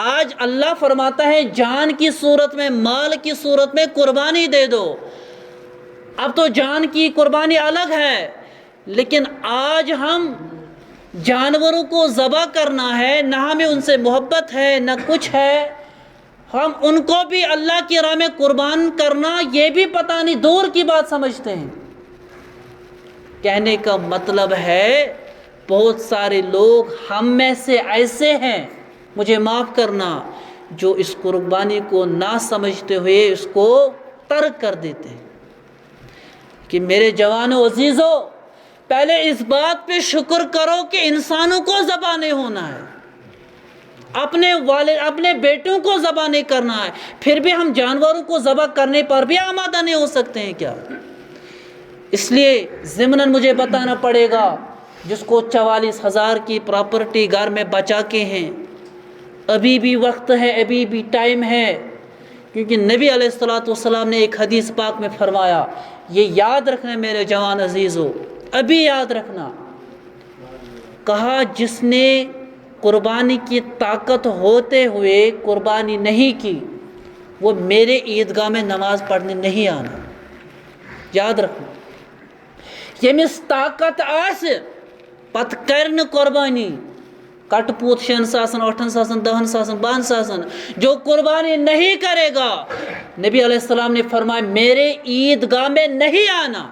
آج اللہ فرماتا ہے جان کی صورت میں، مال کی صورت میں قربانی دے دو۔ اب تو جان کی قربانی الگ ہے، لیکن آج ہم جانوروں کو ذبح کرنا ہے، نہ ہمیں ان سے محبت ہے نہ کچھ ہے، ہم ان کو بھی اللہ کی راہ میں قربان کرنا یہ بھی پتہ نہیں، دور کی بات سمجھتے ہیں۔ کہنے کا مطلب ہے بہت سارے لوگ ہم میں سے ایسے ہیں، مجھے معاف کرنا، جو اس قربانی کو نہ سمجھتے ہوئے اس کو ترک کر دیتے ہیں۔ کہ میرے جوانوں عزیزوں، پہلے اس بات پہ شکر کرو کہ انسانوں کو ذبح نہیں ہونا ہے، اپنے بیٹوں کو ذبح نہیں کرنا ہے، پھر بھی ہم جانوروں کو ذبح کرنے پر بھی آمادہ نہیں ہو سکتے ہیں کیا؟ اس لیے ضمناً مجھے بتانا پڑے گا، جس کو 44,000 کی پراپرٹی گھر میں بچا کے ہیں، ابھی بھی وقت ہے، ابھی بھی ٹائم ہے، کیونکہ نبی علیہ السلام نے ایک حدیث پاک میں فرمایا، یہ یاد رکھنا میرے جوان عزیزو، ابھی یاد رکھنا، کہا جس نے قربانی کی طاقت ہوتے ہوئے قربانی نہیں کی، وہ میرے عیدگاہ میں نماز پڑھنے نہیں آنا۔ یاد رکھنا، یمس طاقت آس پت کرن قربانی، کٹ پوت 6,000 8,000 10,000 12,000، جو قربانی نہیں کرے گا، نبی علیہ السلام نے فرمایا میرے عیدگاہ میں نہیں آنا،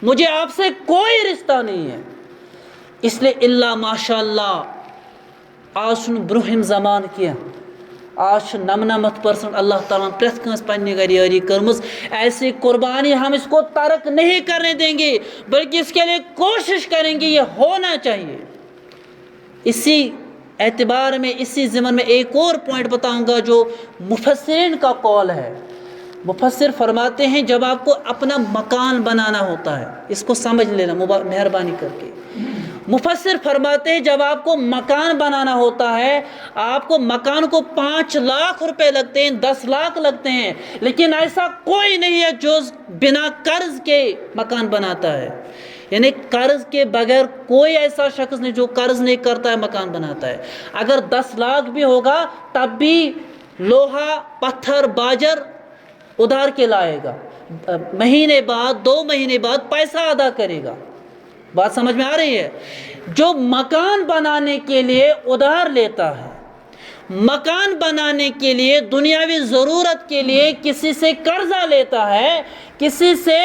مجھے آپ سے کوئی رشتہ نہیں ہے۔ اس لیے اللہ ماشاء اللہ آج برہم زمان کیا، آج 99% اللہ تعالیٰ پریت کنس پنہ گھر یاری کرمز، ایسی قربانی ہم اس کو ترک نہیں کرنے دیں گے، بلکہ اس کے لیے کوشش کریں گے، یہ ہونا چاہیے۔ اسی اعتبار میں، اسی ضمن میں ایک اور پوائنٹ بتاؤں گا جو مفسرین کا قول ہے۔ مفسر فرماتے ہیں جب آپ کو اپنا مکان بنانا ہوتا ہے، اس کو سمجھ لینا مہربانی کر کے، مفسر فرماتے ہیں جب آپ کو مکان بنانا ہوتا ہے، آپ کو مکان کو 5 لاکھ روپے لگتے ہیں، 10 لاکھ لگتے ہیں، لیکن ایسا کوئی نہیں ہے جو بنا قرض کے مکان بناتا ہے، یعنی قرض کے بغیر کوئی ایسا شخص نہیں جو قرض نہیں کرتا ہے مکان بناتا ہے۔ اگر 10 لاکھ بھی ہوگا تب بھی لوہا، پتھر، باجر ادھار کے لائے گا، مہینے بعد 2 مہینے بعد پیسہ ادا کرے گا۔ بات سمجھ میں آ رہی ہے؟ جو مکان بنانے کے لیے ادھار لیتا ہے، مکان بنانے کے لیے دنیاوی ضرورت کے لیے کسی سے قرضہ لیتا ہے، کسی سے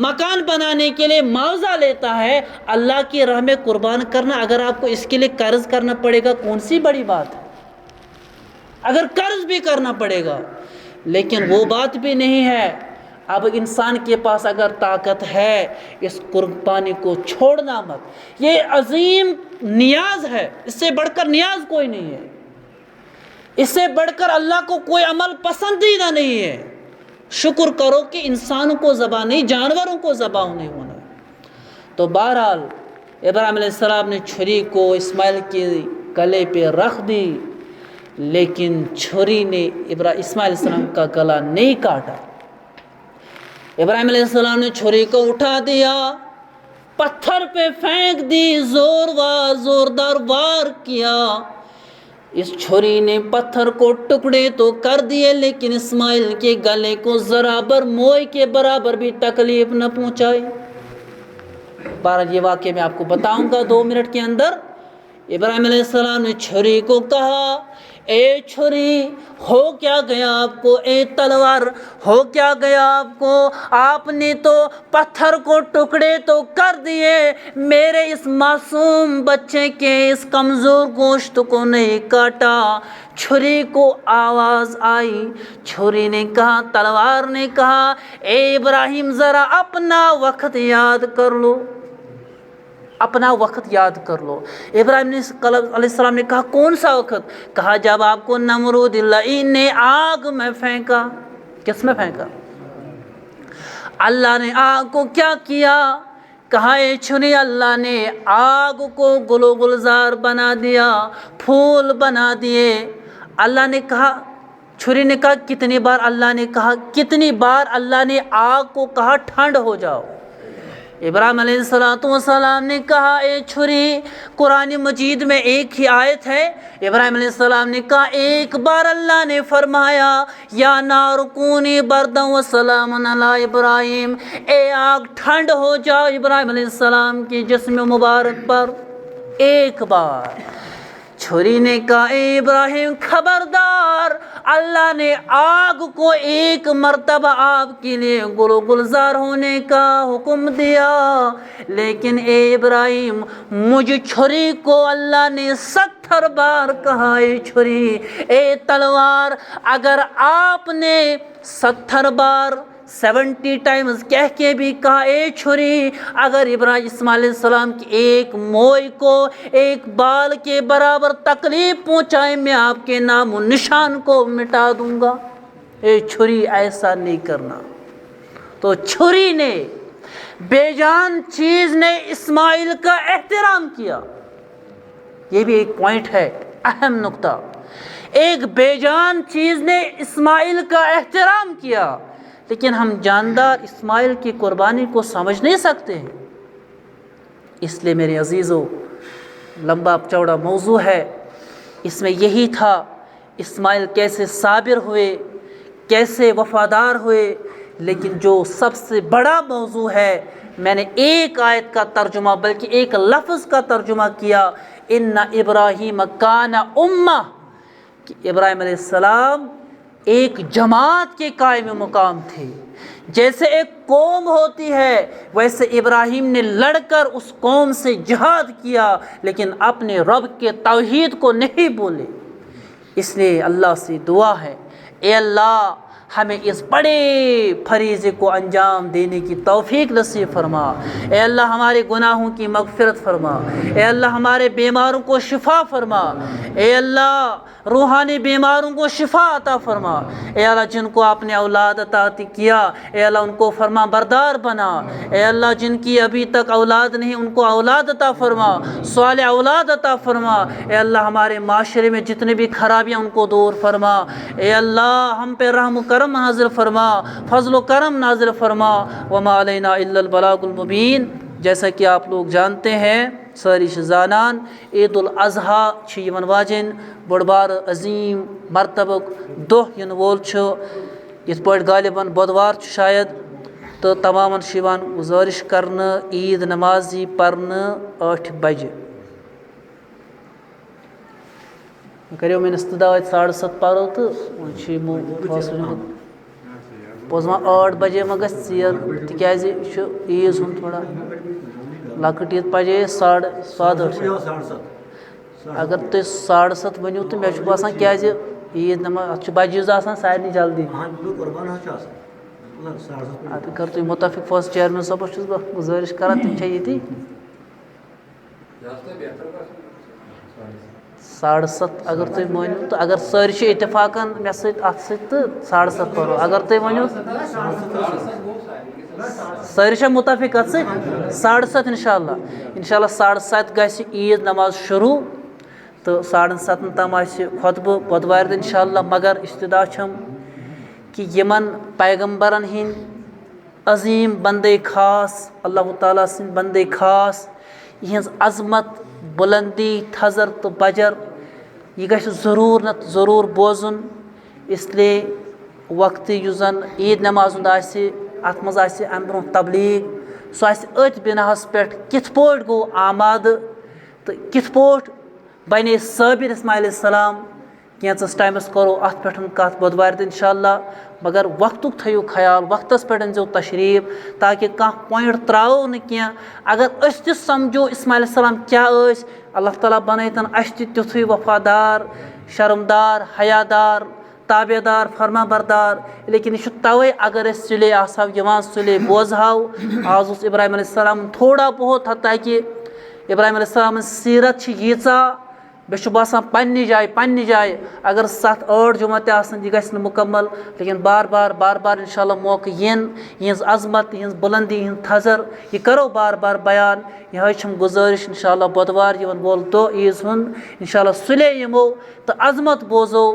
مکان بنانے کے لیے معاوضہ لیتا ہے، اللہ کی راہ میں قربان کرنا، اگر آپ کو اس کے لیے قرض کرنا پڑے گا کون سی بڑی بات ہے؟ اگر قرض بھی کرنا پڑے گا، لیکن وہ بات بھی نہیں ہے۔ اب انسان کے پاس اگر طاقت ہے، اس قربانی کو چھوڑنا مت، یہ عظیم نیاز ہے، اس سے بڑھ کر نیاز کوئی نہیں ہے، اس سے بڑھ کر اللہ کو کوئی عمل پسندیدہ نہیں ہے۔ شکر کرو کہ انسانوں کو ذبح نہیں، جانوروں کو ذبح نہیں ہونا۔ تو بہرحال ابراہیم علیہ السلام نے چھری کو اسماعیل کے گلے پہ رکھ دی، لیکن چھری نے اسماعیل علیہ السلام کا گلا نہیں کاٹا۔ ابراہیم علیہ السلام نے چھری کو اٹھا دیا، پتھر پہ پھینک دی، زوردار وار کیا۔ اس چھری نے پتھر کو ٹکڑے تو کر دیے، لیکن اسماعیل کے گلے کو ذرا بر موئے کے برابر بھی تکلیف نہ پہنچائی۔ بہرحال یہ واقعہ میں آپ کو بتاؤں گا 2 منٹ کے اندر۔ ابراہیم علیہ السلام نے چھری کو کہا اے چھری ہو کیا گیا آپ کو، اے تلوار ہو کیا گیا آپ کو، آپ نے تو پتھر کو ٹکڑے تو کر دیے، میرے اس معصوم بچے کے اس کمزور گوشت کو نہیں کاٹا۔ چھری کو آواز آئی، چھری نے کہا، تلوار نے کہا، اے ابراہیم ذرا اپنا وقت یاد کر لو، اپنا وقت یاد کر لو۔ ابراہیم علیہ السلام نے کہا کون سا وقت؟ کہا جب آپ کو نمرود لعین نے آگ میں پھینکا۔ کس میں پھینکا؟ اللہ نے آگ کو کیا کیا؟ کہا اے چھری اللہ نے آگ کو گل و گلزار بنا دیا، پھول بنا دیے۔ اللہ نے کہا، چھری نے کہا کتنی بار اللہ نے کہا، کتنی بار اللہ نے آگ کو کہا ٹھنڈ ہو جاؤ؟ ابراہیم علیہ السلام نے کہا اے چھری، قرآن مجید میں ایک ہی آیت ہے۔ ابراہیم علیہ السلام نے کہا ایک بار اللہ نے فرمایا یا نار کونی بردا وسلام علی ابراہیم، اے آگ ٹھنڈ ہو جاؤ ابراہیم علیہ السلام کے جسم مبارک پر، ایک بار۔ چھری نے کہا اے ابراہیم خبردار، اللہ نے آگ کو ایک مرتبہ آپ کے لیے گل و گلزار ہونے کا حکم دیا، لیکن اے ابراہیم مجھ چھری کو اللہ نے 70 بار کہا اے چھری، اے تلوار، اگر آپ نے 70 بار 70 ٹائمز کہہ کے بھی کہا اے چھری، اگر ابراہیم اسماعیل علیہ السلام کی ایک موئی کو ایک بال کے برابر تکلیف پہنچائے، میں آپ کے نام و نشان کو مٹا دوں گا۔ اے چھری ایسا نہیں کرنا۔ تو چھری نے، بے جان چیز نے اسماعیل کا احترام کیا۔ یہ بھی ایک پوائنٹ ہے، اہم نقطہ۔ ایک بے جان چیز نے اسماعیل کا احترام کیا، لیکن ہم جاندار اسماعیل کی قربانی کو سمجھ نہیں سکتے ہیں۔ اس لیے میرے عزیزو، لمبا چوڑا موضوع ہے، اس میں یہی تھا اسماعیل کیسے صابر ہوئے، کیسے وفادار ہوئے، لیکن جو سب سے بڑا موضوع ہے، میں نے ایک آیت کا ترجمہ بلکہ ایک لفظ کا ترجمہ کیا، ان ابراہیم کان امہ، کہ ابراہیم علیہ السلام ایک جماعت کے قائم مقام تھے۔ جیسے ایک قوم ہوتی ہے ویسے ابراہیم نے لڑ کر اس قوم سے جہاد کیا، لیکن اپنے رب کے توحید کو نہیں بولے۔ اس لیے اللہ سے دعا ہے، اے اللہ ہمیں اس بڑے فریضے کو انجام دینے کی توفیق نصیب فرما۔ اے اللہ ہمارے گناہوں کی مغفرت فرما۔ اے اللہ ہمارے بیماروں کو شفا فرما۔ اے اللہ روحانی بیماروں کو شفا عطا فرما۔ اے اللہ جن کو آپ نے اولاد عطا کیا، اے اللہ ان کو فرما بردار بنا۔ اے اللہ جن کی ابھی تک اولاد نہیں، ان کو اولاد عطا فرما، صالح اولاد عطا فرما۔ اے اللہ ہمارے معاشرے میں جتنے بھی خرابیاں ان کو دور فرما۔ اے اللہ ہم پہ رحم و کرم نازل فرما، فضل و کرم نازل فرما۔ وما علینا الا البلاغ المبین۔ جیسا کہ آپ لوگ جانتے ہیں ساری زانان، عید الاضحیٰ چھ یمن واجن بڑ بار عظیم مرتبہ دہ ین وول چھ، یت پٲٹھۍ غالباً بودوار چھ شاید، تو تمامن چھ یوان گزارش کرنہٕ عید نماز یی پرنہٕ 8 بجے۔ کریو میں استدا 7:30 پرو تو چھ یمو فاصلہ نیومُت پوٚز ما 8 بجے ما گژھِ ژیر، تِکیازِ یہِ چھُ عیٖز ہُنٛد تھوڑا لۄکٕٹ عیٖد پجے 7:30۔ اگر تُہۍ 7:30 ؤنِو تہٕ مےٚ چھُ باسان کیازِ عیٖد نماز اَتھ چھُ بجہِ عیٖز آسان سارنٕے جلدی۔ اَدٕ کر تُہۍ مُتفِق فٲصلہٕ چیئرمین صٲبس چھُس بہٕ گُزٲرِش کران، تِم چھا ییٚتی 7:30 اگر تُہۍ مٲنِو تہٕ اگر سٲری چھِ اتفاقن مےٚ سۭتۍ اَتھ سۭتۍ تہٕ 7:30 پرو، اگر تُہۍ ؤنِو سٲری چھا مُتفِق اَتھ سۭتۍ 7:30 اِنشاءاللہ 7:30 گژھِ عیٖد نماز شروٗع تہٕ 7:30 تام آسہِ خۄطبہٕ بۄدوارِ دۄہ اِنشاءاللہ۔ مگر استدا چھم کہ یمن پیغمبرن ہٕنٛدۍ عظیٖم بندے خاص، اللہ تعالیٰ سٕنٛدۍ بندے خاص، یِہٕنٛز عظمت، بُلندی، تھزر تہٕ بجر، یہ گژھِ ضروٗر نتہٕ ضروٗر بوزُن۔ اس لیے وقتہٕ یُس زن عیٖد نماز ہُنٛد آسہِ اتھ منٛز آسہِ امہِ برونٛہہ تبلیغ، سُہ آسہِ أتھۍ بِناہس پٮ۪ٹھ کِتھ پٲٹھۍ گوٚو آمادٕ تہٕ کِتھ پٲٹھۍ بنے صٲبِر اسماعیل علیہ السلام، کینٛژس ٹایمَس کرو اَتھ پٮ۪ٹھ کَتھ بۄدوارِ دۄہ اِنشاءاللہ مگر وقتُک تھٲیِو خیال وقتَس پٮ۪ٹھ أنۍزیو تشریٖف تاکہِ کانٛہہ پویِنٛٹ ترٛاوو نہٕ کینٛہہ اگر أسۍ تہِ سَمجھو اِسماعیل علیہ السلام کیٛاہ ٲسۍ اللہ تعالیٰ بَنٲیتَن اَسہِ تہِ تیُتھُے وفادار شرمدار حیادار تابے دار فرما بردار لیکن یہِ چھُ تَوَے اگر أسۍ سُلے آسہو یِوان سُلے بوزہو آز اوس ابراہیم علیہ السلام تھوڑا بہت حتیٰ کہِ ابراہیم علیہ السلامٕن سیٖرت چھِ ییٖژاہ مےٚ چھُ باسان پنٛنہِ جایہِ اگر 7-8 جمعہ تہِ آسَن یہِ گژھِ نہٕ مُکمل لیکن بار بار اِنشاءاللہ موقعہٕ یِن یِہٕنٛز عظمت یِہٕنٛز بُلندی یِہٕنٛز تھزر یہِ کَرو بار بیان یِہوٚے چھَم گُزٲرِش اِنشاءاللہ بۄدوار یِوان وول دۄہ عیٖذ ہُنٛد اِنشاءاللہ سُلے یِمو تہٕ عظمت بوزو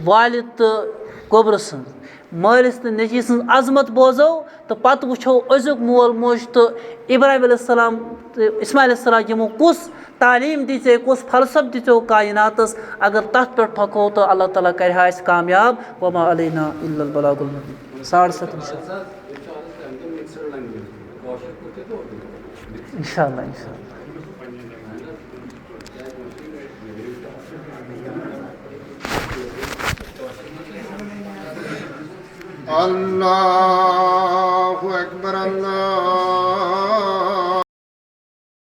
والد تہٕ گوٚبرٕ سٕنٛز مٲلِس تہٕ نیٚچی سٕنٛز عظمت بوزو تہٕ پَتہٕ وٕچھو أزیُک مول موج تہٕ ابراہیم علیہ السلام تہٕ اِسماعیل علیہ السلام یِمو کُس تعلیٖم دِژے کُس فلسف دِژیو کایناتَس اگر تَتھ پٮ۪ٹھ پھۄکھو تہٕ اللہ تعالیٰ کَرِ ہا اَسہِ کامیاب وما علینا الا البلاغ المبیٖن 7:30 اِنشاءاللہ اللہ اکبر اللہ